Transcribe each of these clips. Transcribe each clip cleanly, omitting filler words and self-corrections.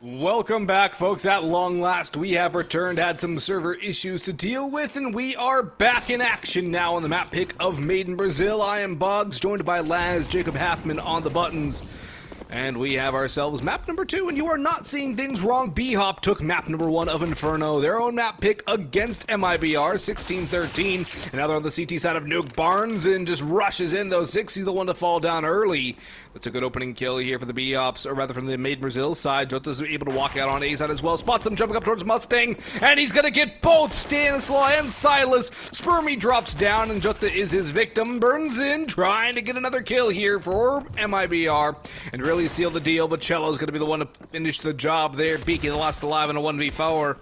Welcome back, folks. At long last, we have returned, had some server issues to deal with, and we are back in action now on the map pick of Made in Brazil. I am Boggs, joined by Laz, Jacob Halfman on the buttons. And we have ourselves map number 2, and you are not seeing things wrong. BHOP took map number 1 of Inferno, their own map pick against MIBR, 16-13. And now they're on the CT side of Nuke. Barnes and just rushes in, though. 60's the one to fall down early. That's a good opening kill here for the BHOPs, or rather from the Made in Brazil side. Jota's able to walk out on A side as well. Spots him jumping up towards Mustang, and he's going to get both Stanislaw and Silas. Spermy drops down, and Jota is his victim. Burns in, trying to get another kill here for MIBR, and really seal the deal, but Cello's going to be the one to finish the job there. Beaky the last alive in a 1v4.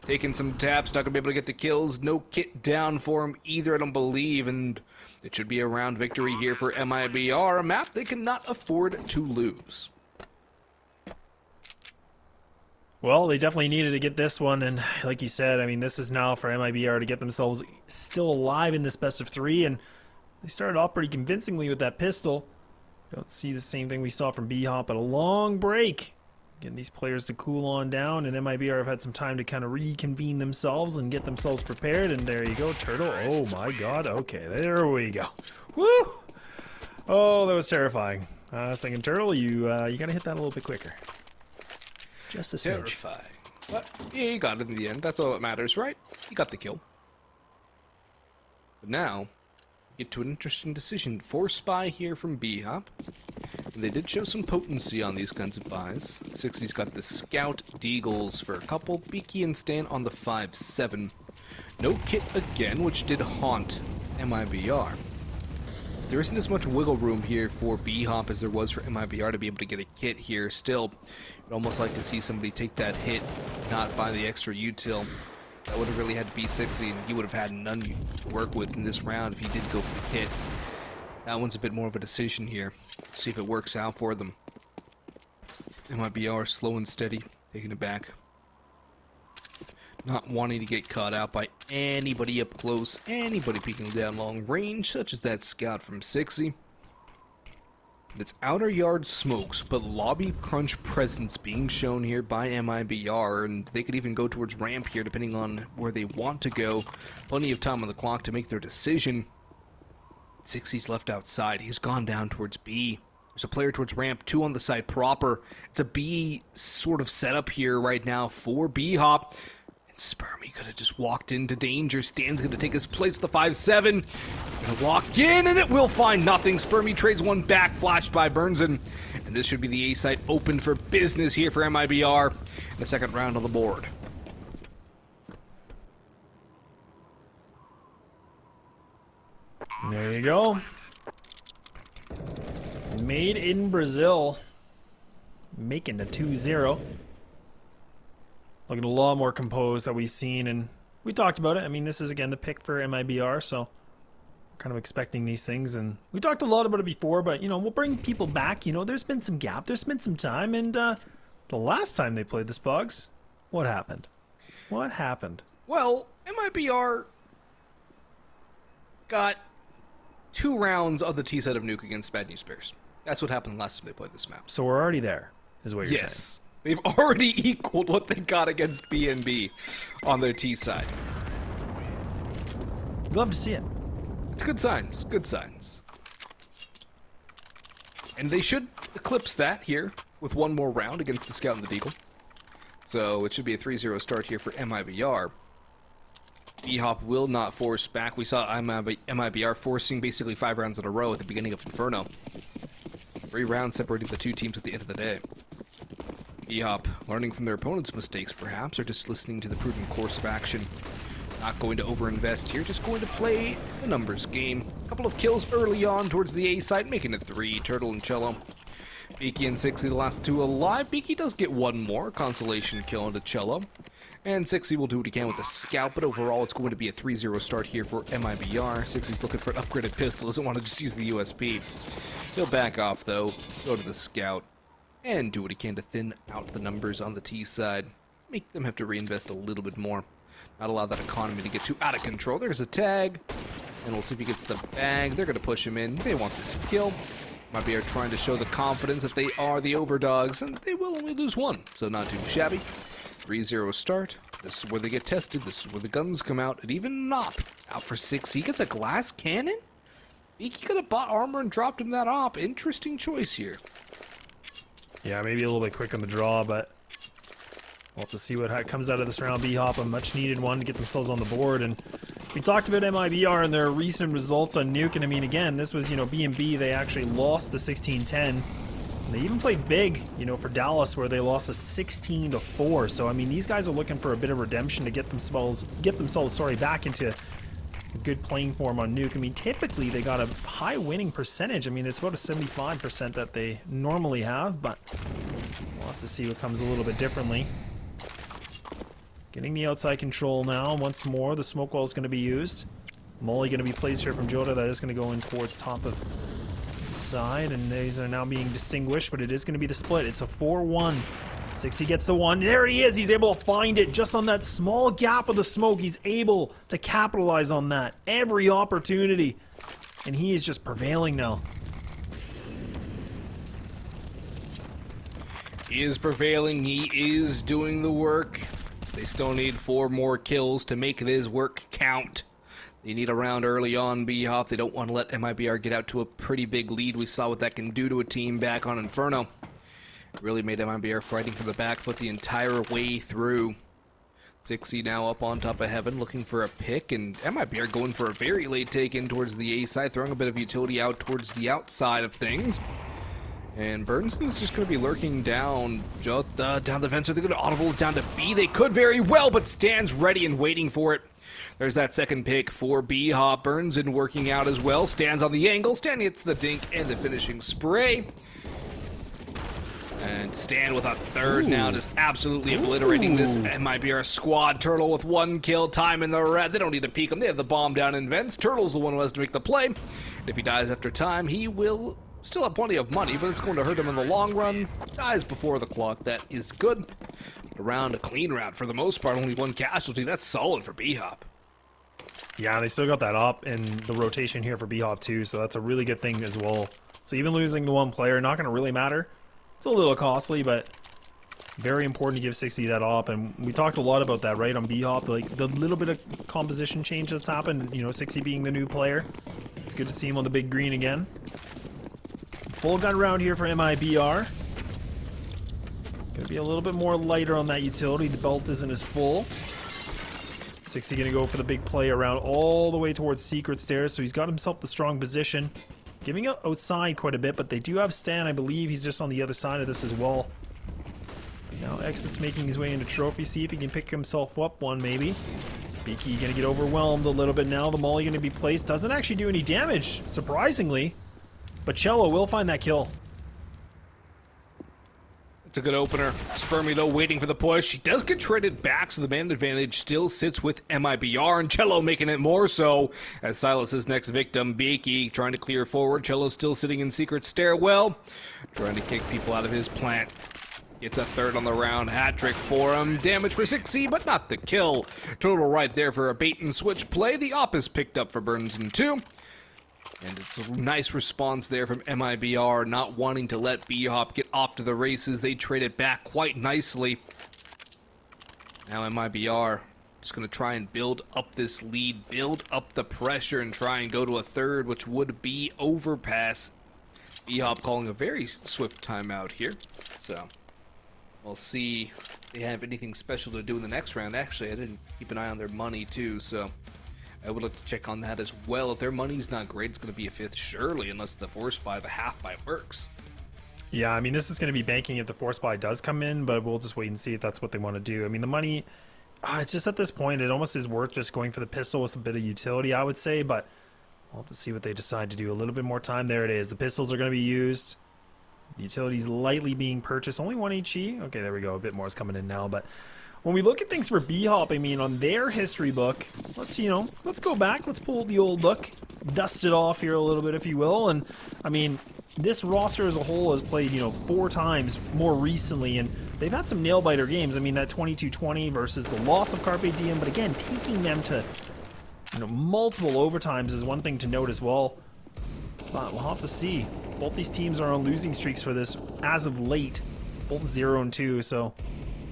Taking some taps, not going to be able to get the kills. No kit down for him either, I don't believe, and it should be a round victory here for MIBR, a map they cannot afford to lose. Well, they definitely needed to get this one, and like you said, I mean, this is now for MIBR to get themselves still alive in this best of 3, and they started off pretty convincingly with that pistol. Don't see the same thing we saw from BHOP at a long break. Getting these players to cool on down, and MIBR have had some time to kind of reconvene themselves and get themselves prepared, and there you go, Turtle. Oh my god, okay, there we go. Woo! Oh, that was terrifying. I was thinking, Turtle, you gotta hit that a little bit quicker. Just a smidge. Terrifying. But yeah, you got it in the end. That's all that matters, right? You got the kill. But now, get to an interesting decision. Force spy here from BHOP. And they did show some potency on these kinds of buys. 60's got the Scout Deagles for a couple. Beaky and Stan on the 5-7. No kit again, which did haunt MIBR. There isn't as much wiggle room here for BHOP as there was for MIBR to be able to get a kit here. Still, I'd almost like to see somebody take that hit, not buy the extra util. That would have really had to be 60, and he would have had none to work with in this round if he did go for the kit. That one's a bit more of a decision here. See if it works out for them. MIBR slow and steady, taking it back. Not wanting to get caught out by anybody up close, anybody peeking down long range, such as that scout from 60. It's outer yard smokes, but lobby crunch presence being shown here by MIBR, and they could even go towards ramp here depending on where they want to go. Plenty of time on the clock to make their decision. 60's left outside. He's gone down towards B. There's a player towards ramp, 2 on the side proper. It's a B sort of setup here right now for BHOP. Spermy could have just walked into danger. Stan's going to take his place with the 5-7. Going to walk in, and it will find nothing. Spermy trades one back, flashed by Burnson. And this should be the A site open for business here for MIBR in the second round on the board. There you go. Made in Brazil. Making the 2-0. Looking a lot more composed that we've seen, and we talked about it. I mean, this is, again, the pick for MIBR, so we're kind of expecting these things. And we talked a lot about it before, but, you know, we'll bring people back. You know, there's been some gap. There's been some time, and the last time they played this, Bugs, what happened? What happened? Well, MIBR got 2 rounds of the T set of Nuke against Bad News Bears. That's what happened last time they played this map. So we're already there, is what you're saying. Yes. They've already equaled what they got against BNB on their T side. Love to see it. It's good signs. Good signs. And they should eclipse that here with one more round against the Scout and the Deagle. So it should be a 3-0 start here for MIBR. BHOP will not force back. We saw MIBR forcing basically 5 rounds in a row at the beginning of Inferno. 3 rounds separating the 2 teams at the end of the day. BHOP learning from their opponent's mistakes, perhaps, or just listening to the prudent course of action. Not going to overinvest here, just going to play the numbers game. A couple of kills early on towards the A side, making it 3, Turtle and Cello. Beaky and 60, the last 2 alive. Beaky does get 1 more consolation kill into Cello. And 60 will do what he can with the Scout, but overall it's going to be a 3-0 start here for MIBR. 60's looking for an upgraded pistol, doesn't want to just use the USP. He'll back off, though, go to the Scout, and do what he can to thin out the numbers on the T side. Make them have to reinvest a little bit more. Not allow that economy to get too out of control. There's a tag, and we'll see if he gets the bag. They're going to push him in. They want this kill. MIBR trying to show the confidence that they are the overdogs, and they will only lose one, so not too shabby. 3-0 start. This is where they get tested. This is where the guns come out. And even Nop out for 6. He gets a glass cannon? He could have bought armor and dropped him that op. Interesting choice here. Yeah, maybe a little bit quick on the draw, but we'll have to see what comes out of this round. BHOP, a much needed one to get themselves on the board. And we talked about MIBR and their recent results on Nuke. And I mean, again, this was, B&B. They actually lost to 16-10. They even played big, for Dallas, where they lost a 16-4. So I mean, these guys are looking for a bit of redemption to get themselves back into a good playing form on Nuke. I mean, typically they got a high winning percentage. I mean, it's about a 75% that they normally have, but we'll have to see what comes a little bit differently. Getting the outside control now. Once more, the smoke wall is going to be used. Molly going to be placed here from Jota. That is going to go in towards top of side, and these are now being distinguished, but it is going to be the split. It's a 4-1. 60 gets the one. There he is. He's able to find it just on that small gap of the smoke. He's able to capitalize on that every opportunity, and he is just prevailing now. He is prevailing. He is doing the work. They still need 4 more kills to make this work count. They need a round early on, BHOP. They don't want to let MIBR get out to a pretty big lead. We saw what that can do to a team back on Inferno. It really made MIBR fighting for the back foot the entire way through. 60 now up on top of Heaven, looking for a pick, and MIBR going for a very late take in towards the A side, throwing a bit of utility out towards the outside of things. And Burnson's just going to be lurking down down the vents. Are they going to audible down to B? They could very well, but stands ready and waiting for it. There's that second pick for BHOP. Burnson working out as well. Stands on the angle. Stan hits the dink and the finishing spray. And Stan with a third now, just absolutely obliterating this MIBR squad. Turtle with 1 kill, time in the red. They don't need to peek him. They have the bomb down in vents. Turtle's the one who has to make the play. And if he dies after time, he will still have plenty of money, but it's going to hurt him in the long run. Dies before the clock. That is good. A clean round for the most part. Only 1 casualty. That's solid for BHOP. Yeah, they still got that op in the rotation here for BHOP too, so that's a really good thing as well. So even losing the 1 player, not going to really matter. It's a little costly, but very important to give 60 that op, and we talked a lot about that, right, on BHOP, like the little bit of composition change that's happened, 60 being the new player. It's good to see him on the big green again. Full gun round here for MIBR. Gonna be a little bit more lighter on that utility. The belt isn't as full. 60 gonna go for the big play around all the way towards secret stairs, so he's got himself the strong position. Giving out outside quite a bit, but they do have Stan. I believe he's just on the other side of this as well. Now Exit's making his way into trophy. See if he can pick himself up one, maybe. Beaky gonna get overwhelmed a little bit now. The molly gonna be placed. Doesn't actually do any damage, surprisingly. But Cello will find that kill. It's a good opener. Spermy, though, waiting for the push. He does get traded back, so the man advantage still sits with MIBR, and Cello making it more so as Silas's next victim. Beaky trying to clear forward. Cello still sitting in secret stairwell, trying to kick people out of his plant. Gets a third on the round. Hat trick for him. Damage for 60, but not the kill. Total right there for a bait and switch play. The op is picked up for Burnson too. And it's a nice response there from MIBR, not wanting to let BHOP get off to the races. They trade it back quite nicely. Now MIBR just going to try and build up this lead, build up the pressure, and try and go to a third, which would be overpass. BHOP calling a very swift timeout here. So we'll see if they have anything special to do in the next round. Actually, I didn't keep an eye on their money too, so I would like to check on that as well. If their money's not great, it's going to be a 5th, surely, unless the force buy, the half buy works. Yeah, I mean, this is going to be banking if the force buy does come in, but we'll just wait and see if that's what they want to do. I mean, the money, it's just at this point, it almost is worth just going for the pistol with a bit of utility, I would say, but we'll have to see what they decide to do. A little bit more time. There it is. The pistols are going to be used. The utility's lightly being purchased. Only 1 HE. Okay, there we go. A bit more is coming in now, but when we look at things for BHOP, I mean, on their history book, let's go back, let's pull the old book, dust it off here a little bit, if you will, and, I mean, this roster as a whole has played, 4 times more recently, and they've had some nail-biter games. I mean, that 22-20 versus the loss of Carpe Diem, but again, taking them to, multiple overtimes is one thing to note as well. But we'll have to see. Both these teams are on losing streaks for this as of late. Both 0-2, so...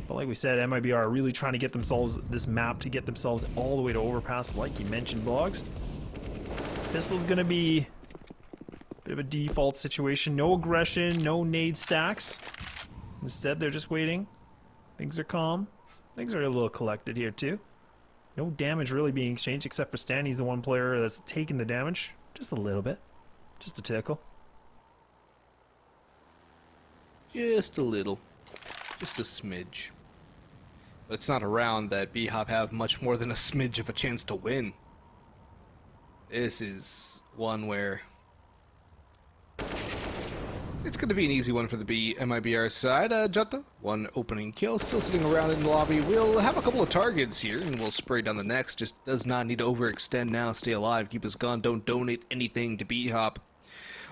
But like we said, MIBR are really trying to get themselves this map to get themselves all the way to Overpass, like you mentioned, Boggs. Pistol's going to be a bit of a default situation. No aggression, no nade stacks. Instead, they're just waiting. Things are calm. Things are a little collected here, too. No damage really being exchanged, except for Stan. He's the one player that's taking the damage. Just a little bit. Just a tickle. Just a little. Just a smidge. But it's not a round that BHOP have much more than a smidge of a chance to win. This is one where it's going to be an easy one for the MIBR side. Jutta, one opening kill, still sitting around in the lobby. We'll have a couple of targets here, and we'll spray down the next. Just does not need to overextend now. Stay alive, keep his gun, don't donate anything to BHOP.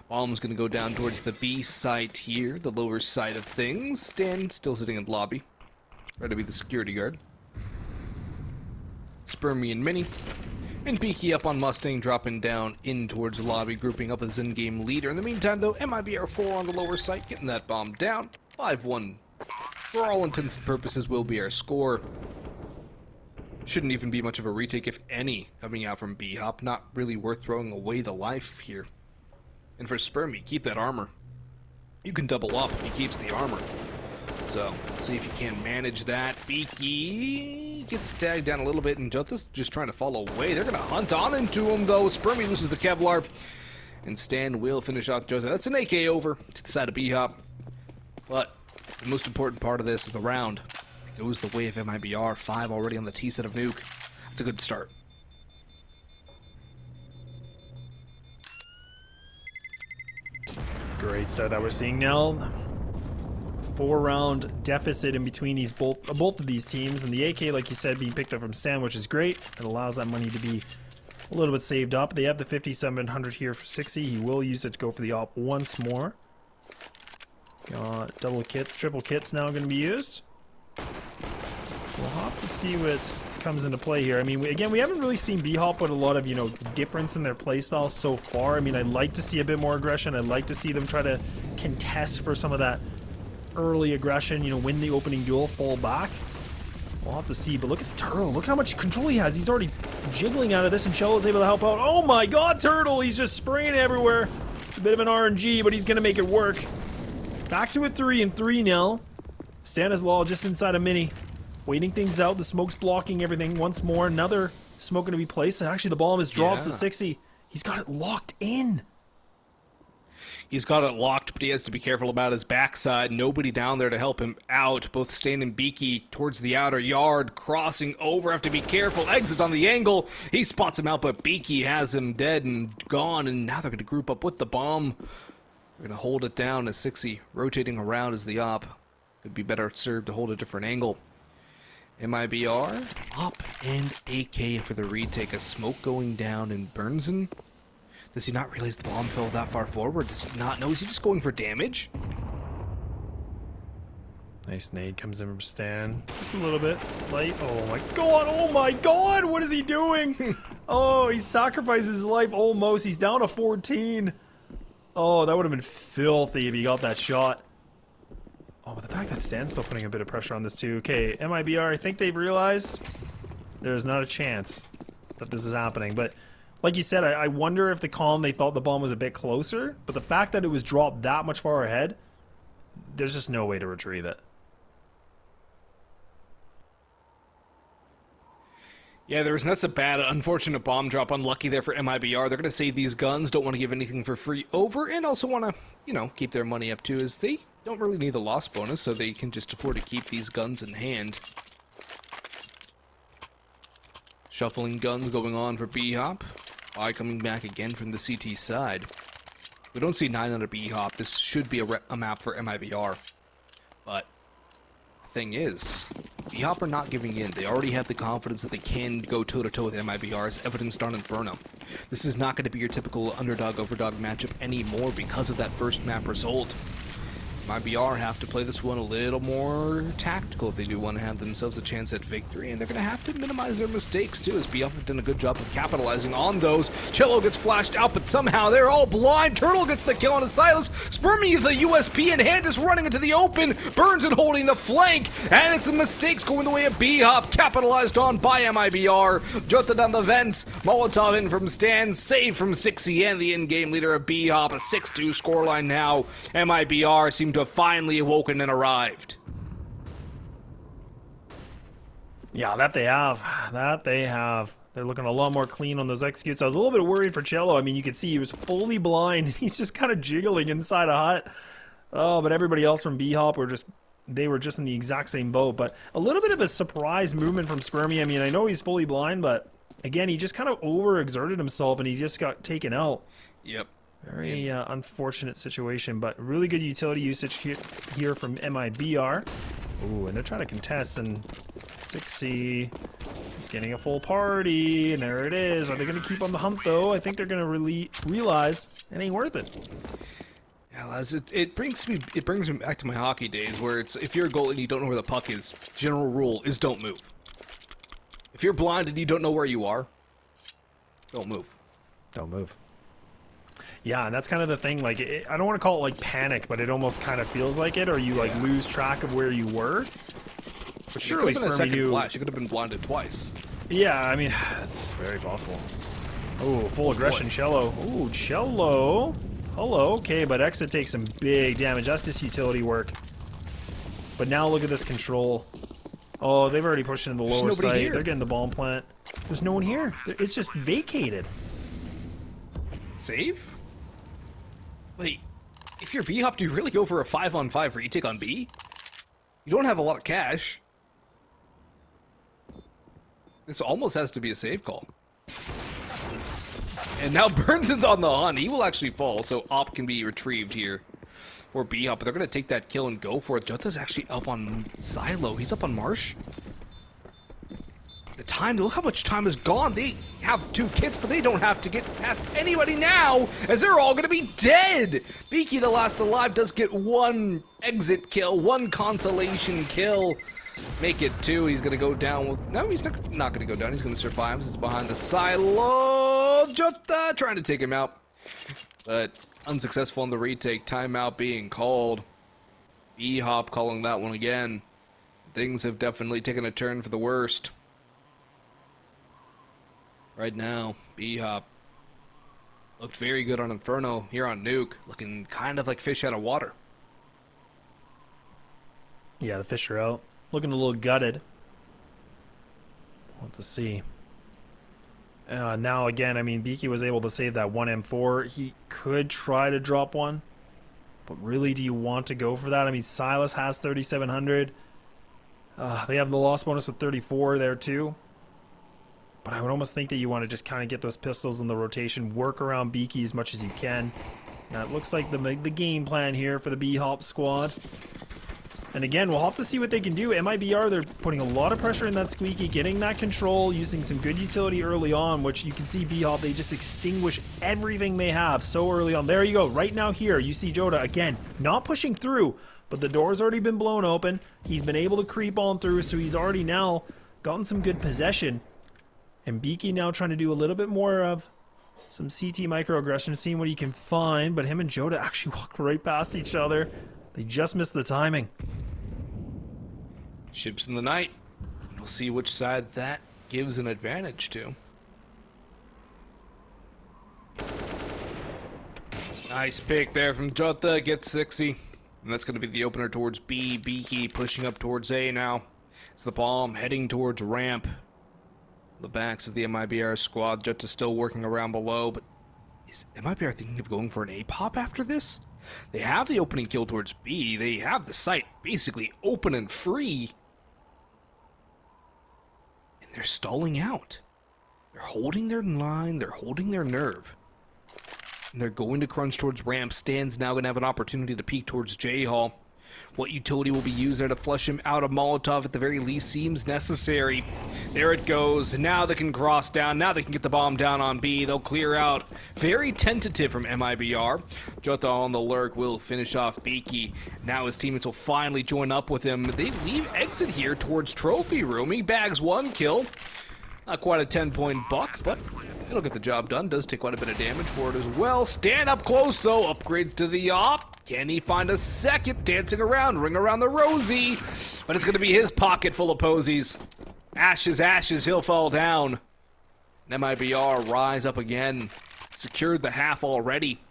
Bomb's going to go down towards the B site here, the lower side of things. Stan still sitting in the lobby, ready to be the security guard. Spermy and Mini. And Beaky up on Mustang, dropping down in towards the lobby, grouping up as in-game leader. In the meantime, though, MIBR 4 on the lower site, getting that bomb down. 5-1, for all intents and purposes, will be our score. Shouldn't even be much of a retake, if any, coming out from BHOP. Not really worth throwing away the life here. And for Spermy, keep that armor. You can double up if he keeps the armor. So, see if you can manage that. Beaky gets tagged down a little bit, and Jutta's just trying to follow away. They're going to hunt on into him, though. Spermy loses the Kevlar, and Stan will finish off Jutta. That's an AK over to the side of BHOP. But the most important part of this is the round. It goes the way of MIBR. 5 already on the T set of Nuke. That's a good start. Great start that we're seeing now. 4-round deficit in between these both of these teams, and the AK, like you said, being picked up from Stan, which is great. It allows that money to be a little bit saved up. They have the 5700 here for 60. He will use it to go for the op once more. Got double kits, triple kits now going to be used. We'll have to see what comes into play here. I mean, again, we haven't really seen BHOP with a lot of, difference in their playstyle so far. I mean, I'd like to see a bit more aggression. I'd like to see them try to contest for some of that early aggression, win the opening duel, fall back. We'll have to see, but look at Turtle. Look how much control he has. He's already jiggling out of this, and Shell is able to help out. Oh my god, Turtle! He's just spraying everywhere. It's a bit of an RNG, but he's going to make it work. Back to a 3-3 now. Stanislaw just inside a Mini. Waiting things out. The smoke's blocking everything once more. Another smoke going to be placed, and actually the bomb is dropped, so 60. He's got it locked in. He's got it locked, but he has to be careful about his backside. Nobody down there to help him out. Both Stan and Beaky towards the outer yard, crossing over. Have to be careful. Exits on the angle. He spots him out, but Beaky has him dead and gone. And now they're going to group up with the bomb. They're going to hold it down as 60 rotating around as the op. Could be better served to hold a different angle. MIBR, op and AK for the retake. A smoke going down in Burnson. Does he not realize the bomb fell that far forward? Does he not know? Is he just going for damage? Nice nade comes in from Stan. Just a little bit light. Oh my god! Oh my god! What is he doing? Oh, he sacrificed his life almost. He's down to 14. Oh, that would have been filthy if he got that shot. Oh, but the fact that Stan's still putting a bit of pressure on this too. Okay, MIBR, I think they've realized there's not a chance that this is happening, but like you said, I wonder if the calm, they thought the bomb was a bit closer, but the fact that it was dropped that much far ahead, there's just no way to retrieve it. Yeah, that's a bad, unfortunate bomb drop. Unlucky there for MIBR. They're going to save these guns, don't want to give anything for free over, and also want to, keep their money up too, as they don't really need the loss bonus, so they can just afford to keep these guns in hand. Shuffling guns going on for BHOP. Eye coming back again from the CT side. We don't see 9 under BHOP. This should be a map for MIBR. But the thing is, BHOP are not giving in. They already have the confidence that they can go toe-to-toe with MIBR, as evidenced on Inferno. This is not going to be your typical underdog-overdog matchup anymore because of that first map result. MIBR have to play this one a little more tactical if they do want to have themselves a chance at victory, and they're going to have to minimize their mistakes too, as BHOP have done a good job of capitalizing on those. Cello gets flashed out, but somehow they're all blind. Turtle gets the kill on a Silas. Spermy the USP, and Hand is running into the open. Burns and holding the flank, and it's the mistakes going the way of BHOP, capitalized on by MIBR. Jota down the vents, Molotov in from Stan, save from 6E, and the in-game leader of BHOP, a 6-2 scoreline now. MIBR seem to have finally awoken and arrived. Yeah, that they have. That they have. They're looking a lot more clean on those executes. I was a little bit worried for Cello. I mean, you could see he was fully blind. He's just kind of jiggling inside a hut. Oh, but everybody else from BHOP were just... They were just in the exact same boat. But a little bit of a surprise movement from Spermy. I mean, I know he's fully blind, but... Again, he just kind of overexerted himself, and he just got taken out. Yep. Very unfortunate situation, but really good utility usage here from MIBR. Ooh, and they're trying to contest, and 6C is getting a full party, and there it is. Are they going to keep on the hunt, though? I think they're going to really realize it ain't worth it. Yeah, lads, it brings me back to my hockey days, where it's if you're a goalie and you don't know where the puck is, general rule is don't move. If you're blind and you don't know where you are, don't move. Don't move. Yeah, and that's kind of the thing, like, I don't want to call it, like, panic, but it almost kind of feels like it, or you, like, lose track of where you were. But surely Spermy knew... Flash. You could have been blinded twice. Yeah, I mean, that's very possible. Oh, full aggression, Cello. Ooh, Cello. Hello, okay, but Exit takes some big damage. That's just utility work. But now look at this control. Oh, they've already pushed into the lower site. Here. They're getting the bomb plant. There's no one here. It's just vacated. Save? Wait, if you're BHOP, do you really go for a 5-on-5 retake on B? You don't have a lot of cash. This almost has to be a save call. And now Burnson's on the hunt. He will actually fall, so Op can be retrieved here for BHOP. But they're going to take that kill and go for it. Jota's actually up on Silo. He's up on Marsh. The time, look how much time is gone. They have 2 kits, but they don't have to get past anybody now, as they're all going to be dead. Beaky, the last alive, does get 1 exit kill, 1 consolation kill. Make it 2. He's going to go down with... No, he's not going to go down. He's going to survive. It's behind the silo. Jota trying to take him out, but unsuccessful on the retake. Timeout being called. BHOP calling that one again. Things have definitely taken a turn for the worst. Right now, BHOP looked very good on Inferno here on Nuke, looking kind of like fish out of water. Yeah, the fish are out. Looking a little gutted. What to see. Now again, I mean, Beaky was able to save that 1 M4. He could try to drop one, but really, do you want to go for that? I mean, Silas has 3,700. They have the loss bonus with 34 there too. But I would almost think that you want to just kind of get those pistols in the rotation, work around Beaky as much as you can. Now it looks like the game plan here for the BHOP squad. And again, we'll have to see what they can do. MIBR, they're putting a lot of pressure in that squeaky, getting that control, using some good utility early on, which you can see BHOP, they just extinguish everything they have so early on. There you go. Right now here, you see Jota, again, not pushing through, but the door's already been blown open. He's been able to creep on through, so he's already now gotten some good possession. And Beaky now trying to do a little bit more of some CT microaggression, seeing what he can find, but him and Jota actually walk right past each other. They just missed the timing. Ships in the night. We'll see which side that gives an advantage to. Nice pick there from Jota, gets 60. And that's going to be the opener towards B. Beaky pushing up towards A now. It's the bomb heading towards ramp. The backs of the MIBR squad. Jota's still working around below, but is MIBR thinking of going for an A-pop after this? They have the opening kill towards B. They have the site basically open and free. And they're stalling out. They're holding their line. They're holding their nerve. And they're going to crunch towards ramp. Stan's now going to have an opportunity to peek towards J-Hall. What utility will be used there to flush him out? A Molotov at the very least seems necessary. There it goes. Now they can cross down. Now they can get the bomb down on B. They'll clear out. Very tentative from MIBR. Jota on the lurk will finish off Beaky. Now his teammates will finally join up with him. They leave exit here towards trophy room. He bags 1 kill. Not quite a 10-point buck, but it'll get the job done. Does take quite a bit of damage for it as well. Stand up close, though. Upgrades to the op. Can he find a second? Dancing around, ring around the rosy. But it's going to be his pocket full of posies. Ashes, ashes, he'll fall down. And MIBR rise up again. Secured the half already.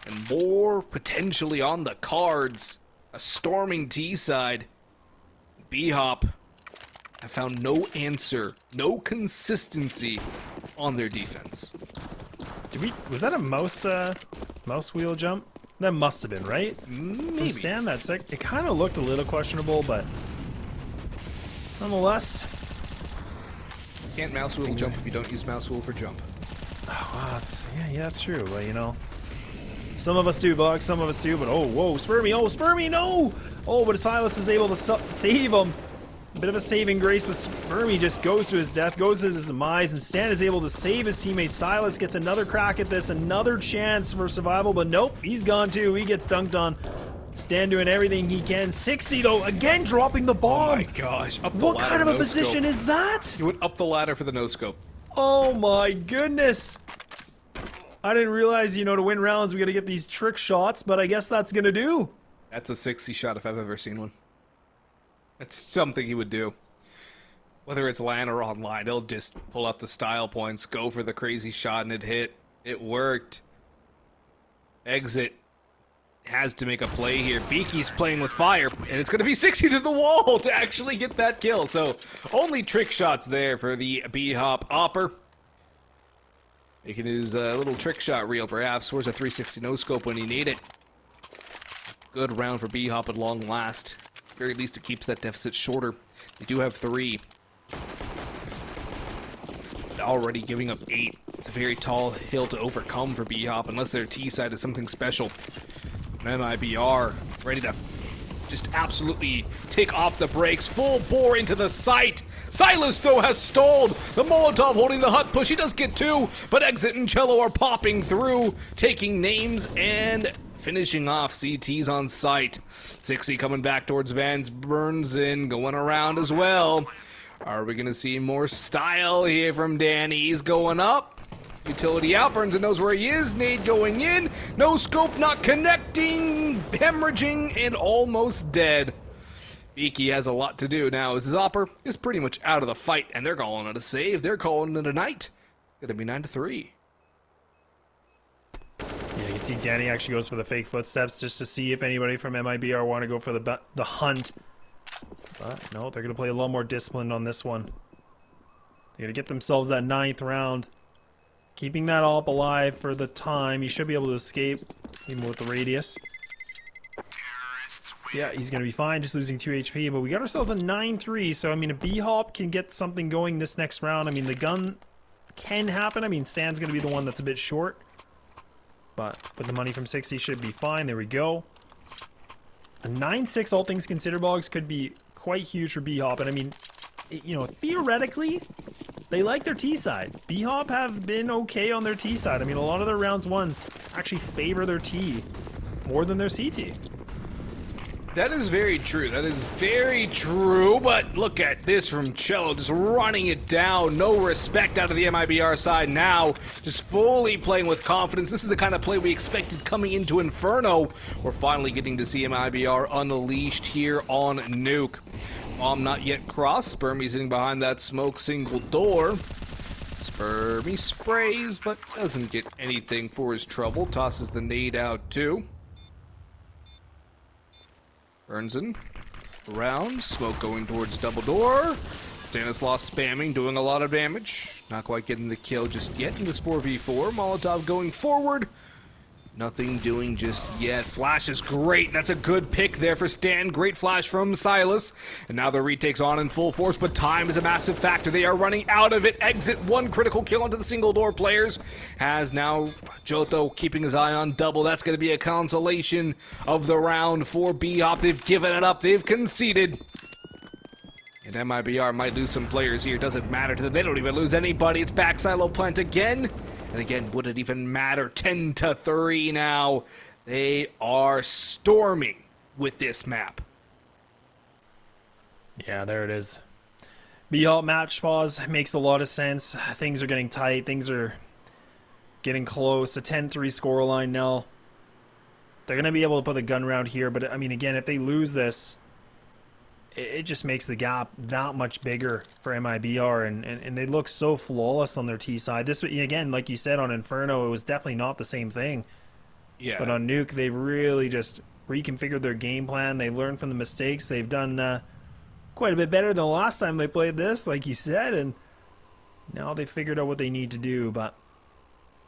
And more potentially on the cards. A storming T-side. BHOP have found no answer, no consistency on their defense. Was that a mouse wheel jump? That must have been, right? Maybe. Stand that sec. It kind of looked a little questionable, but nonetheless. Can't mouse wheel jump if you don't use mouse wheel for jump. Oh, wow, yeah, that's true. But you know, some of us do, Buck. Some of us do. But oh, whoa, Spermy! Oh, Spermy! No! Oh, but Silas is able to save him. Bit of a saving grace, but Spermy just goes to his death, goes to his demise, and Stan is able to save his teammate. Silas gets another crack at this, another chance for survival, but nope, he's gone too. He gets dunked on. Stan doing everything he can. 60 though, again dropping the bomb. Oh my gosh, up the what ladder, kind of a no position scope. is that? He went up the ladder for the no scope. Oh my goodness. I didn't realize, you know, to win rounds we gotta get these trick shots, but I guess that's gonna do. That's a 60 shot if I've ever seen one. That's something he would do. Whether it's LAN or online, he'll just pull out the style points, go for the crazy shot, and it hit. It worked. Exit has to make a play here. Beaky's playing with fire, and it's going to be 60 to the wall to actually get that kill. So only trick shots there for the BHOP Opper. Making his little trick shot reel, perhaps. Where's a 360 no-scope when you need it? Good round for BHOP at long last. Very least it keeps that deficit shorter. They do have 3. Already giving up 8. It's a very tall hill to overcome for BHOP unless their T-side is something special. MIBR ready to just absolutely take off the brakes. Full bore into the site. Silas, though, has stalled. The Molotov holding the hut push. He does get 2, but Exit and Cello are popping through, taking names and finishing off. CT's on site. 60 coming back towards Vans. Burns in, going around as well. Are we going to see more style here from Danny? He's going up. Utility out. Burns and knows where he is. Nade going in. No scope, not connecting. Hemorrhaging and almost dead. Beaky has a lot to do now as his Opper is pretty much out of the fight, and they're calling it a save. They're calling it a night. Gonna be 9-3. Yeah, you can see Danny actually goes for the fake footsteps just to see if anybody from MIBR want to go for the hunt. But no, they're going to play a lot more disciplined on this one. They're going to get themselves that 9th round. Keeping that all up alive for the time. He should be able to escape, even with the radius. Yeah, he's going to be fine, just losing 2 HP. But we got ourselves a 9-3, so I mean, if BHOP can get something going this next round, I mean, the gun can happen. I mean, Stan's going to be the one that's a bit short. But the money from 60 should be fine. There we go. A 9-6, all things considered, Boggs, could be quite huge for BHOP. And I mean, you know, theoretically, they like their T side. BHOP have been okay on their T side. I mean, a lot of their rounds won actually favor their T more than their CT. That is very true. That is very true. But look at this from Cello, just running it down. No respect out of the MIBR side now. Just fully playing with confidence. This is the kind of play we expected coming into Inferno. We're finally getting to see MIBR unleashed here on Nuke. Bomb not yet crossed. Spermy sitting behind that smoke single door. Spermy sprays, but doesn't get anything for his trouble. Tosses the nade out too. Burns in. Around. Smoke going towards double door. Stanislaus spamming, doing a lot of damage. Not quite getting the kill just yet in this 4v4. Molotov going forward. Nothing doing just yet. Flash is great. That's a good pick there for Stan. Great flash from Silas. And now the retake's on in full force, but time is a massive factor. They are running out of it. Exit, one critical kill onto the single door players. Has now Johto keeping his eye on double. That's going to be a consolation of the round for BHOP. They've given it up. They've conceded. And MIBR might lose some players here. Doesn't matter to them. They don't even lose anybody. It's back silo plant again. And again, would it even matter? 10-3 now. They are storming with this map. Yeah, there it is. BHOP match pause makes a lot of sense. Things are getting tight. Things are getting close. A 10-3 scoreline now. They're going to be able to put the gun round here. But, I mean, again, if they lose this, it just makes the gap that much bigger for MIBR, and they look so flawless on their T side. This, again, like you said, on Inferno, it was definitely not the same thing. Yeah. But on Nuke, they've really just reconfigured their game plan. They've learned from the mistakes. They've done quite a bit better than the last time they played this, like you said, and now they've figured out what they need to do. But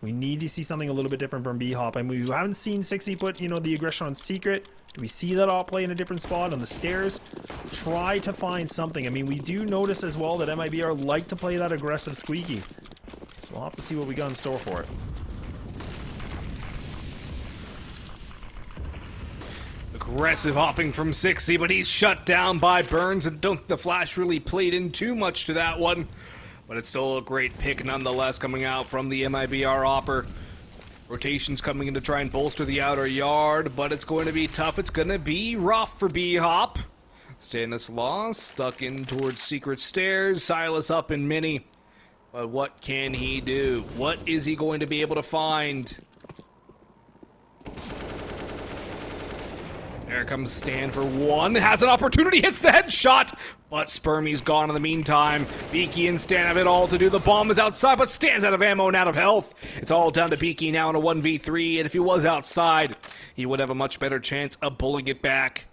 we need to see something a little bit different from BHOP. I mean, we haven't seen 60 put, the aggression on secret. Do we see that all play in a different spot on the stairs? Try to find something. I mean, we do notice as well that MIBR like to play that aggressive squeaky. So we'll have to see what we got in store for it. Aggressive hopping from 60, but he's shut down by Burns, and don't think the flash really played in too much to that one. But it's still a great pick nonetheless coming out from the MIBR hopper. Rotations coming in to try and bolster the outer yard, but it's going to be tough. It's going to be rough for BHOP. Stanislaus stuck in towards secret stairs. Silas up in mini. But what can he do? What is he going to be able to find? There comes Stan for one. Has an opportunity, hits the headshot, but Spermie's gone in the meantime. Beaky and Stan have it all to do. The bomb is outside, but Stan's out of ammo and out of health. It's all down to Beaky now in a 1v3, and if he was outside, he would have a much better chance of pulling it back.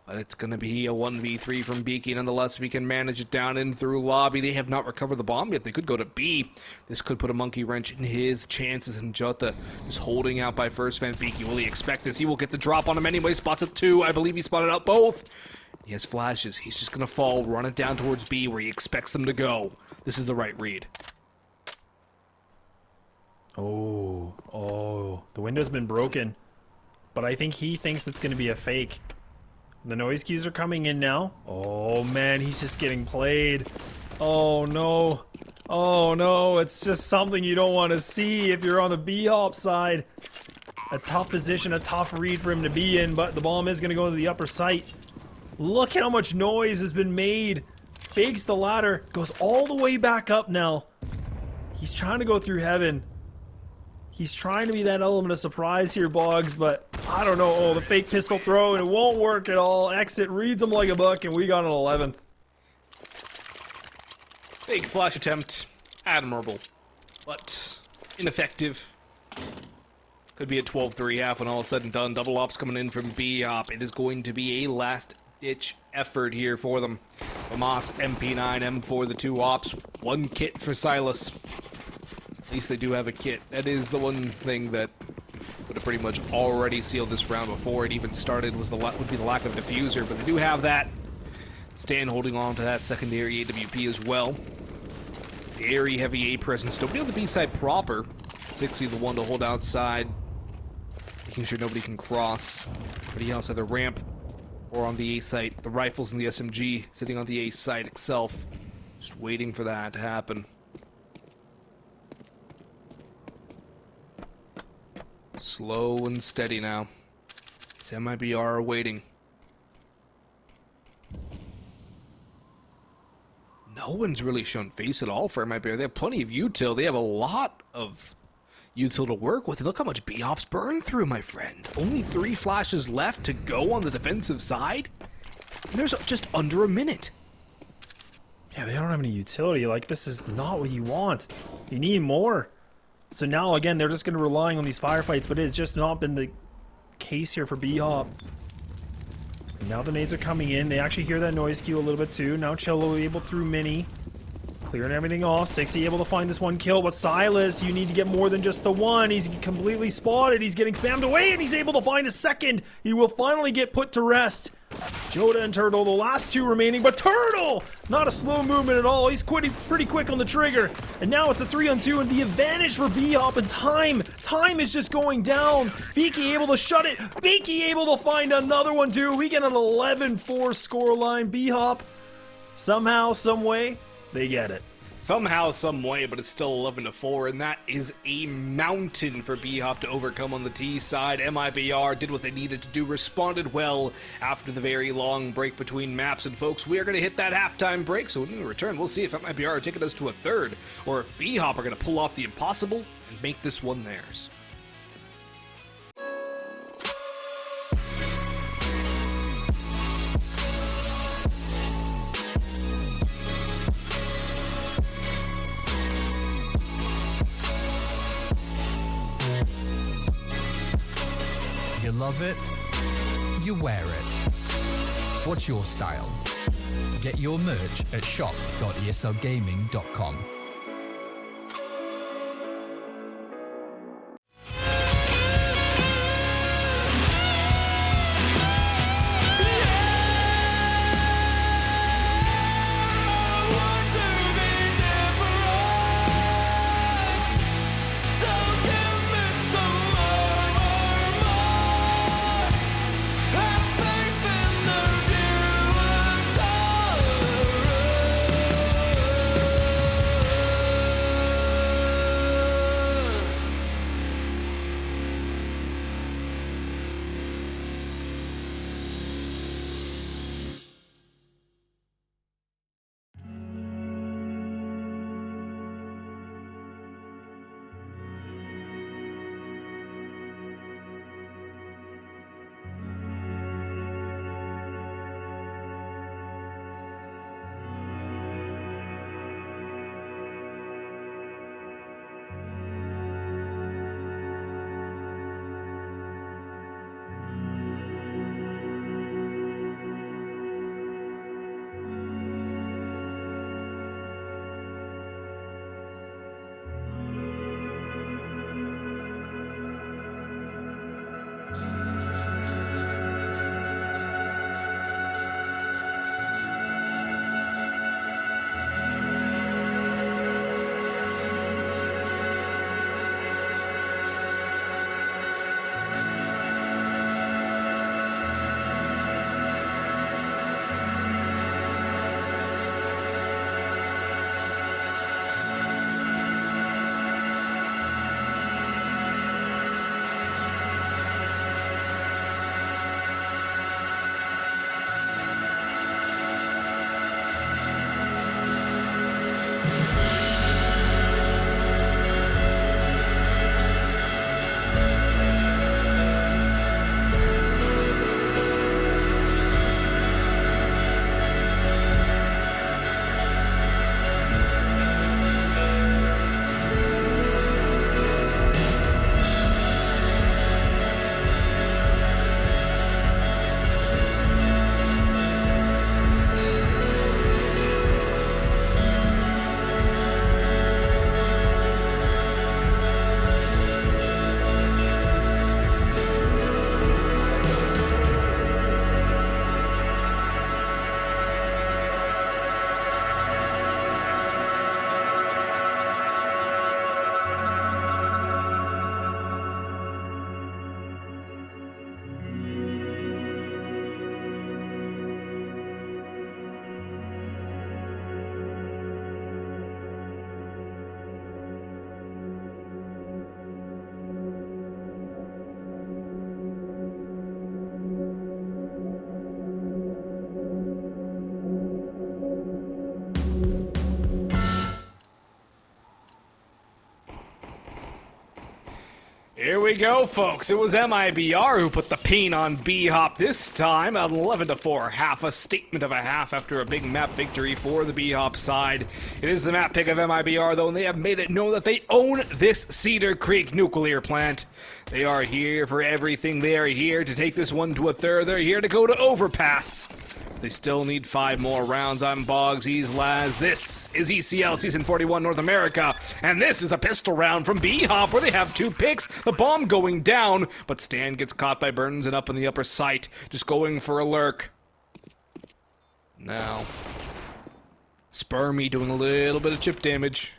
But it's going to be a 1v3 from Beaky nonetheless if he can manage it down in through lobby. They have not recovered the bomb yet. They could go to B. This could put a monkey wrench in his chances, and Jota is holding out by first vent. Beaky, will he expect this? He will get the drop on him anyway. Spots it two. I believe he spotted out both. He has flashes. He's just going to fall, run it down towards B where he expects them to go. This is the right read. Oh, the window's been broken. But I think he thinks it's going to be a fake. The noise cues are coming in now. Oh man, he's just getting played. Oh no. Oh no, it's just something you don't want to see if you're on the BHOP side. A tough position, a tough read for him to be in, but the bomb is going to go to the upper site. Look at how much noise has been made. Fakes the ladder, goes all the way back up now. He's trying to go through heaven. He's trying to be that element of surprise here, Boggs, but I don't know. Oh, the fake pistol throw, and it won't work at all. Exit reads him like a book, and we got an 11th. Fake flash attempt. Admirable. But ineffective. Could be a 12-3 half when all is said and done. Double ops coming in from BHOP. It is going to be a last-ditch effort here for them. Famas, MP9, M4, the two ops. One kit for Silas. At least they do have a kit. That is the one thing that would have pretty much already sealed this round before it even started would be the lack of diffuser, but they do have that. Stan holding on to that secondary AWP as well. Very heavy A presence. Nobody on the B side proper. 60 the one to hold outside, making sure nobody can cross. But he also had the ramp or on the A site. The rifles and the SMG sitting on the A site itself. Just waiting for that to happen. Slow and steady now. MIBR are waiting. No one's really shown face at all for MIBR. They have plenty of util. They have a lot of util to work with. And look how much BHOP's burned through, my friend. Only 3 flashes left to go on the defensive side. And there's just under a minute. Yeah, they don't have any utility. Like, this is not what you want. You need more. So now, again, they're just going to relying on these firefights, but it's just not been the case here for BHOP. Now the nades are coming in. They actually hear that noise cue a little bit too. Now Cello able through mini. Clearing everything off. 60 able to find this one kill, but Silas, you need to get more than just the one. He's completely spotted. He's getting spammed away, and he's able to find a second. He will finally get put to rest. Joda and Turtle, the last two remaining, but Turtle! Not a slow movement at all. He's pretty quick on the trigger. And now it's a 3-on-2, and the advantage for BHOP, and time is just going down. Beaky able to shut it. Beaky able to find another one, too. We get an 11-4 scoreline. BHOP, somehow, some way, they get it. Somehow, some way, but it's still 11-4, and that is a mountain for BHOP to overcome on the T side. MIBR did what they needed to do, responded well after the very long break between maps. And folks, we are going to hit that halftime break, so when we return, we'll see if MIBR are taking us to a third, or if BHOP are going to pull off the impossible and make this one theirs. You love it, you wear it. What's your style? Get your merch at shop.eslgaming.com. Here we go, folks. It was MIBR who put the pain on BHOP this time, an 11-4 half, a statement of a half after a big map victory for the BHOP side. It is the map pick of MIBR, though, and they have made it known that they own this Cedar Creek nuclear plant. They are here for everything. They are here to take this one to a third. They're here to go to overpass. They still need 5 more rounds. I'm Boggs, he's Laz. This is ECL Season 41 North America. And this is a pistol round from BHOP where they have 2 picks. The bomb going down, but Stan gets caught by Burns and up in the upper sight. Just going for a lurk. Now, Spermy doing a little bit of chip damage.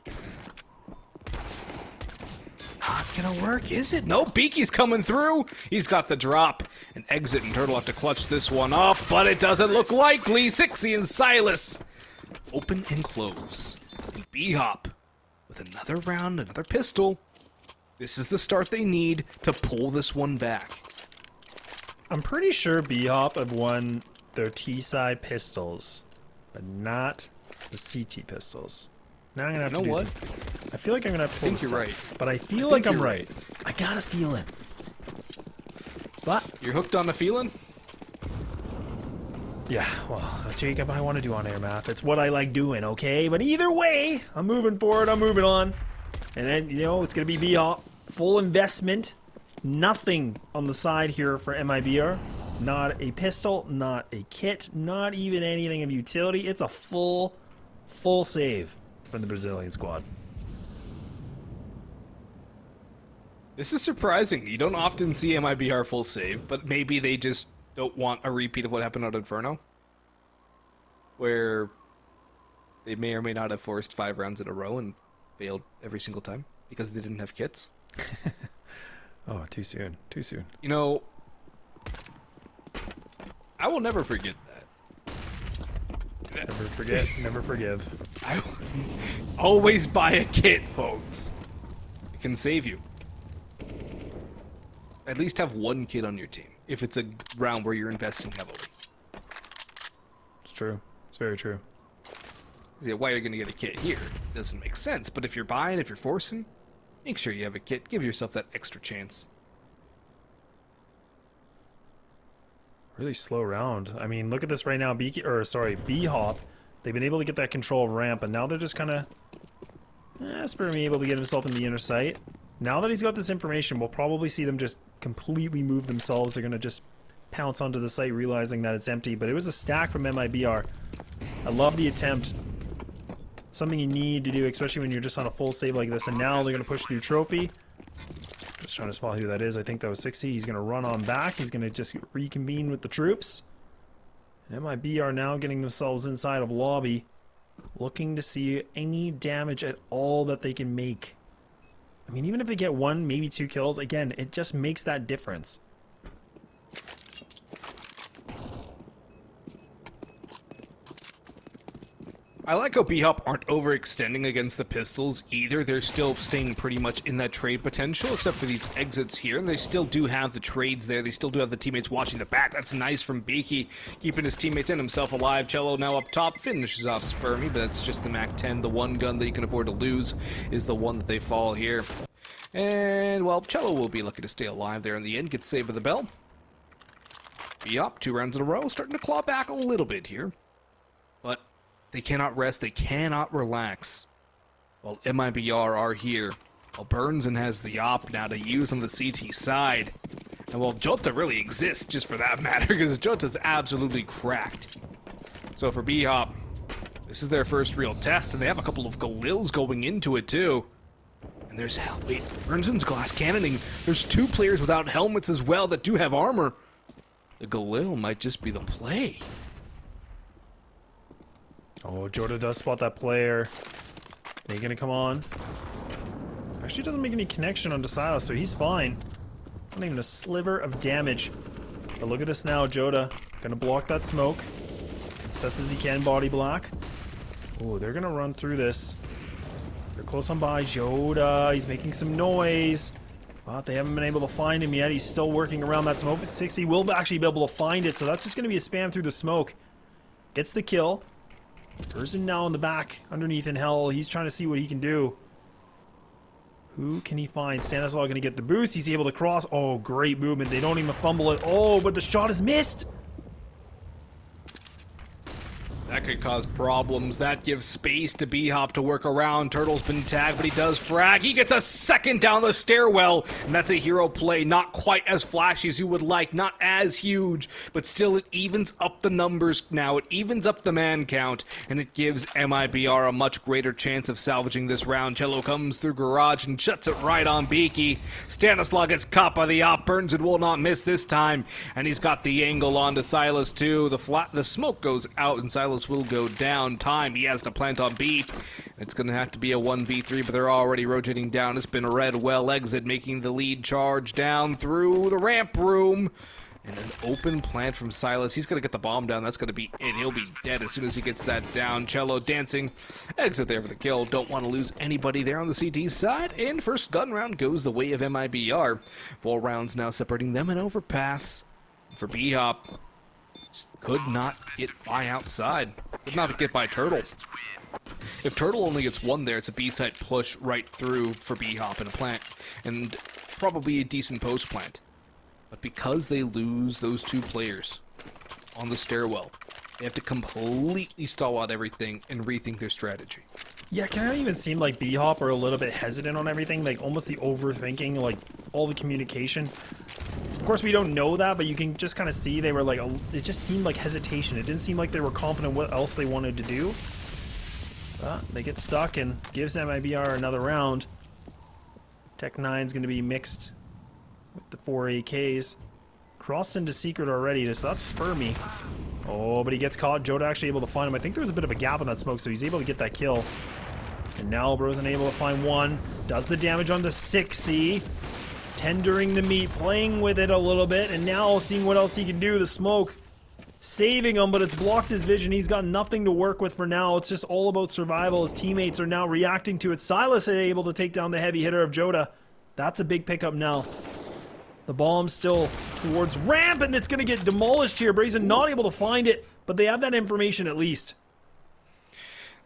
Not gonna work, is it? No, Beaky's coming through. He's got the drop. An exit, and Turtle have to clutch this one up, but it doesn't look likely. Sixy and Silas open and close. And BHOP with another round, another pistol. This is the start they need to pull this one back. I'm pretty sure BHOP have won their T-side pistols, but not the CT pistols. Now I'm gonna have to do some... I feel like I'm gonna have to pull I think you're right. But I feel like I'm right. I got a feeling. But You're hooked on a feeling? yeah, well, Jacob, I want to do on-air math. It's what I like doing, okay? But either way, I'm moving forward. I'm moving on. And then, you know, it's gonna be BHOP. Full investment. Nothing on the side here for MIBR. Not a pistol, not a kit, not even anything of utility. It's a full save from the Brazilian squad. This is surprising. You don't often see MIBR full save, but maybe they just don't want a repeat of what happened at Inferno, where they may or may not have forced 5 rounds in a row and failed every single time because they didn't have kits. Oh, too soon. Too soon. You know, I will never forget that. Never forget, never forgive. I always buy a kit, folks. It can save you. At least have 1 kit on your team if it's a round where you're investing heavily. It's true. It's very true. Yeah, why you're going to get a kit here doesn't make sense, but if you're buying, if you're forcing, make sure you have a kit. Give yourself that extra chance. Really slow round. I mean, look at this right now. BHOP. They've been able to get that control of ramp, and now they're just kind of Spermy able to get himself in the inner sight. Now that he's got this information, we'll probably see them just completely move themselves. They're going to just pounce onto the site, realizing that it's empty. But it was a stack from MIBR. I love the attempt. Something you need to do, especially when you're just on a full save like this. And now they're going to push through trophy. Just trying to spot who that is. I think that was 60. He's going to run on back. He's going to just reconvene with the troops. And MIBR now getting themselves inside of lobby, looking to see any damage at all that they can make. I mean, even if they get 1, maybe 2 kills, again, it just makes that difference. I like how BHOP aren't overextending against the pistols either. They're still staying pretty much in that trade potential, except for these exits here. And they still do have the trades there. They still do have the teammates watching the back. That's nice from Beaky, keeping his teammates and himself alive. Cello now up top, finishes off Spermy, but that's just the MAC-10. The one gun that he can afford to lose is the one that they fall here. And, well, Cello will be lucky to stay alive there in the end. Gets saved by the bell. BHOP, 2 rounds in a row, starting to claw back a little bit here. But they cannot rest, they cannot relax. While MIBR are here. While Burnson has the op now to use on the CT side. And while Jota really exists, just for that matter, because Jota's absolutely cracked. So for BHOP, this is their first real test, and they have a couple of Galils going into it too. And there's, wait, Burnson's glass cannoning. There's 2 players without helmets as well that do have armor. The Galil might just be the play. Oh, Jota does spot that player. They gonna come on. Actually doesn't make any connection on Silas, so he's fine. Not even a sliver of damage. But look at this now, Jota. Gonna block that smoke. As best as he can, body block. Oh, they're gonna run through this. They're close on by. Jota, he's making some noise. But they haven't been able to find him yet. He's still working around that smoke. 60 will actually be able to find it, so that's just gonna be a spam through the smoke. Gets the kill. Person now in the back, underneath in hell. He's trying to see what he can do. Who can he find? Stanislaw going to get the boost. He's able to cross. Oh, great movement. They don't even fumble it. Oh, but the shot is missed. That could cause problems. That gives space to BHOP to work around. Turtle's been tagged, but he does frag. He gets a second down the stairwell, and that's a hero play. Not quite as flashy as you would like, not as huge, but still it evens up the numbers now. It evens up the man count, and it gives MIBR a much greater chance of salvaging this round. Cello comes through garage and shuts it right on Beaky. Stanislaw gets caught by the op. Burns and will not miss this time, and he's got the angle onto Silas too. The smoke goes out, and Silas will go down. Time he has to plant on B. It's going to have to be a 1v3, but they're already rotating down. It's been a red well exit, making the lead charge down through the ramp room. And an open plant from Silas. He's going to get the bomb down. That's going to be it. He'll be dead as soon as he gets that down. Cello dancing. Exit there for the kill. Don't want to lose anybody there on the CT side. And first gun round goes the way of MIBR. 4 rounds now separating them. An overpass for BHOP. Could not get by outside. Could not get by Turtle. If Turtle only gets 1 there, it's a B-side push right through for BHOP and a plant. And probably a decent post plant. But because they lose those 2 players on the stairwell, they have to completely stall out everything and rethink their strategy. Yeah, can it even seem like BHOP are a little bit hesitant on everything? Like, almost the overthinking, like, all the communication. Of course, we don't know that, but you can just kind of see they were like, it just seemed like hesitation. It didn't seem like they were confident what else they wanted to do. They get stuck and gives MIBR another round. Tech 9's going to be mixed with the 4 AKs. Crossed into secret already, so that's Spermy. Oh, but he gets caught. Joda actually able to find him. I think there was a bit of a gap in that smoke, so he's able to get that kill. And now Brosen able to find 1. Does the damage on the 6C. Tendering the meat, playing with it a little bit, and now seeing what else he can do. The smoke saving him, but it's blocked his vision. He's got nothing to work with for now. It's just all about survival. His teammates are now reacting to it. Silas is able to take down the heavy hitter of Joda. That's a big pickup now. The bomb's still towards ramp, and it's going to get demolished here. Brazen not able to find it, but they have that information at least.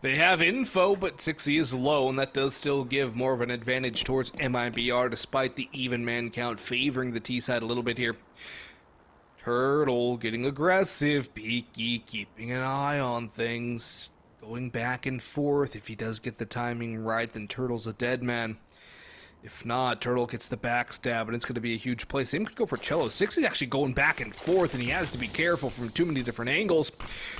They have info, but 6E is low, and that does still give more of an advantage towards MIBR, despite the even man count favoring the T side a little bit here. Turtle getting aggressive. Beaky keeping an eye on things. Going back and forth. If he does get the timing right, then Turtle's a dead man. If not, Turtle gets the backstab, and it's going to be a huge play. Same could go for Cello. 6 is actually going back and forth, and he has to be careful from too many different angles.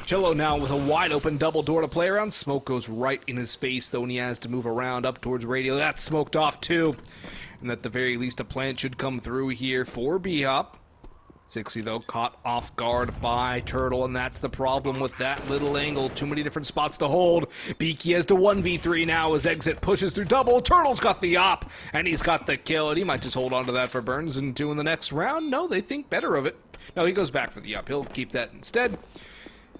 Cello now with a wide open double door to play around. Smoke goes right in his face, though, and he has to move around up towards radio. That's smoked off, too. And at the very least, a plant should come through here for BHOP. 6E, though, caught off guard by Turtle, and that's the problem with that little angle. Too many different spots to hold. Beaky has to 1v3 now as exit pushes through double. Turtle's got the op, and he's got the kill, and he might just hold on to that for Burns and 2 in the next round. No, they think better of it. No, he goes back for the op. He'll keep that instead.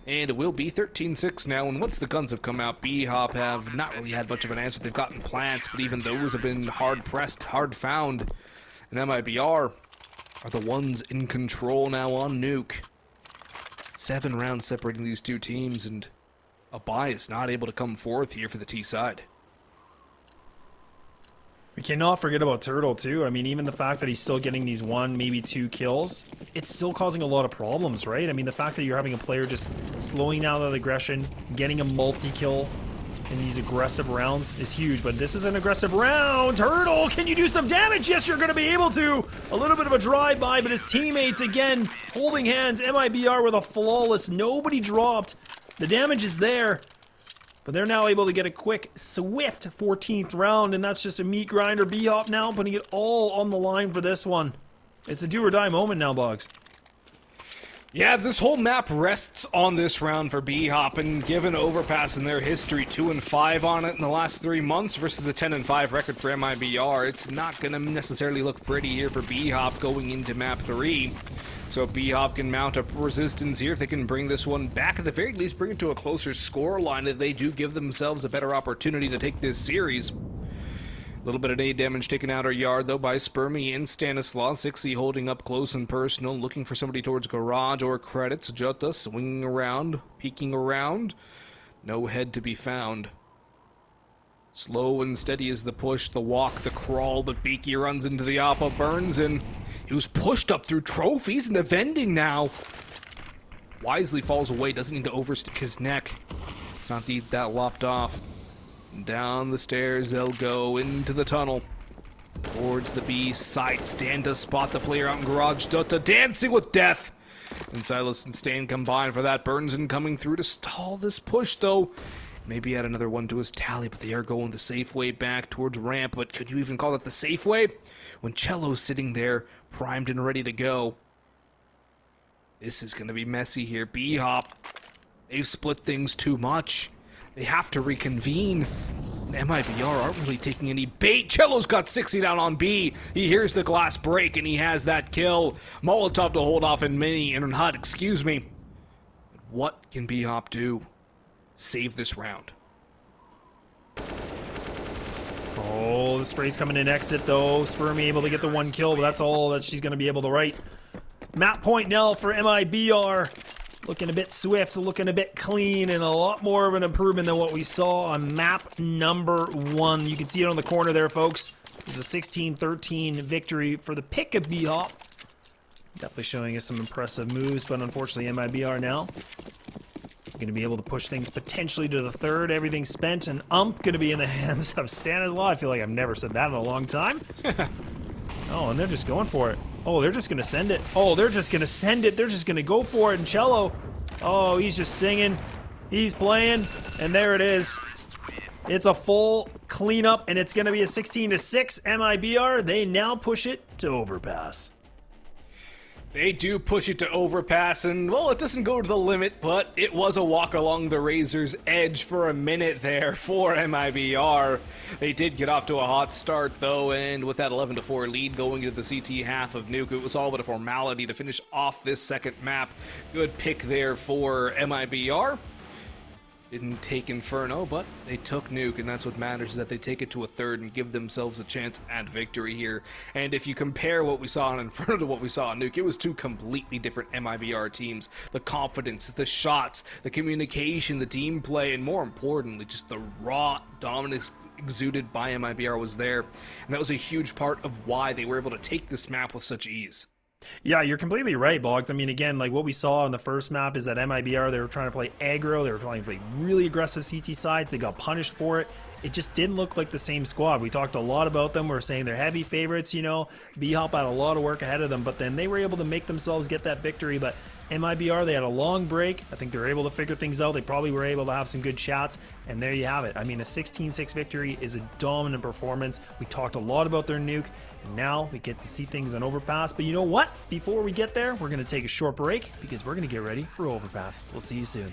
And it will be 13-6 now, and once the guns have come out, BHOP have not really had much of an answer. They've gotten plants, but even those have been hard-pressed, hard-found. And MIBR are the ones in control now on Nuke. 7 rounds separating these 2 teams, and a buy is not able to come forth here for the T side. We cannot forget about Turtle, too. I mean, even the fact that he's still getting these 1, maybe 2 kills, it's still causing a lot of problems, right? I mean, the fact that you're having a player just slowing down that aggression, getting a multi-kill in these aggressive rounds is huge, but this is an aggressive round. Turtle, can you do some damage? Yes, you're going to be able to. A little bit of a drive-by, but his teammates, again, holding hands. MIBR with a flawless. Nobody dropped. The damage is there, but they're now able to get a quick, swift 14th round, and that's just a meat grinder. BHOP now putting it all on the line for this one. It's a do-or-die moment now, Boggs. Yeah, this whole map rests on this round for BHOP, and given overpass in their history, 2-5 on it in the last 3 months versus a 10-5 record for MIBR, it's not going to necessarily look pretty here for BHOP going into map 3. So if BHOP can mount up resistance here, if they can bring this one back, at the very least bring it to a closer score line, that they do give themselves a better opportunity to take this series. A little bit of nade damage taken out our yard, though, by Spermy and Stanislaw. 6E holding up close and personal, looking for somebody towards garage or credits. Jota swinging around, peeking around. No head to be found. Slow and steady is the push, the walk, the crawl, but Beaky runs into the Oppa. Burns, and he was pushed up through trophies and the vending now. wisely falls away, doesn't need to overstick his neck. Not need that lopped off. Down the stairs they'll go into the tunnel. Towards the B site. Stan does spot the player out in garage. Dota dancing with death. And Silas and Stan combine for that. Burnson coming through to stall this push though. Maybe add another one to his tally, but they are going the safe way back towards ramp. But could you even call that the safe way? When Cello's sitting there, primed and ready to go. This is going to be messy here. BHOP, they've split things too much. They have to reconvene. And MIBR aren't really taking any bait. Cello's got 60 down on B. He hears the glass break, and he has that kill. Molotov to hold off in Mini and HUD, excuse me. But what can BHOP do? Save this round. Oh, the spray's coming in exit though. Spermy able to get the one kill, but that's all that she's going to be able to write. Map point now for MIBR. Looking a bit swift, looking a bit clean, and a lot more of an improvement than what we saw on map number 1. You can see it on the corner there, folks. It was a 16-13 victory for the pick of BHOP. Definitely showing us some impressive moves, but unfortunately MIBR now going to be able to push things potentially to the third. Everything's spent, and going to be in the hands of Stanislaw. I feel like I've never said that in a long time. Oh, and they're just going for it. Oh, they're just going to send it. Oh, they're just going to send it. They're just going to go for it. And Cello, oh, he's just singing. He's playing, and there it is. It's a full cleanup, and it's going to be a 16-6 MIBR. They now push it to overpass. They do push it to overpass, and, well, it doesn't go to the limit, but it was a walk along the razor's edge for a minute there for MIBR. They did get off to a hot start, though, and with that 11-4 lead going into the CT half of Nuke, it was all but a formality to finish off this second map. Good pick there for MIBR. Didn't take Inferno, but they took Nuke, and that's what matters, is that they take it to a third and give themselves a chance at victory here. And if you compare what we saw on Inferno to what we saw on Nuke, it was two completely different MIBR teams. The confidence, the shots, the communication, the team play, and more importantly, just the raw dominance exuded by MIBR was there. And that was a huge part of why they were able to take this map with such ease. Yeah, you're completely right, Boggs. I mean, again, like what we saw in the first map is that MIBR, they were trying to play aggro. They were trying to play really aggressive CT sides. They got punished for it. It just didn't look like the same squad. We talked a lot about them. We were saying they're heavy favorites, you know. BHOP had a lot of work ahead of them, but then they were able to make themselves get that victory. But MIBR, they had a long break. I think they were able to figure things out. They probably were able to have some good shots, and there you have it. I mean, a 16-6 victory is a dominant performance. We talked a lot about their Nuke, and now we get to see things on Overpass. But you know what? Before we get there, we're going to take a short break because we're going to get ready for Overpass. We'll see you soon.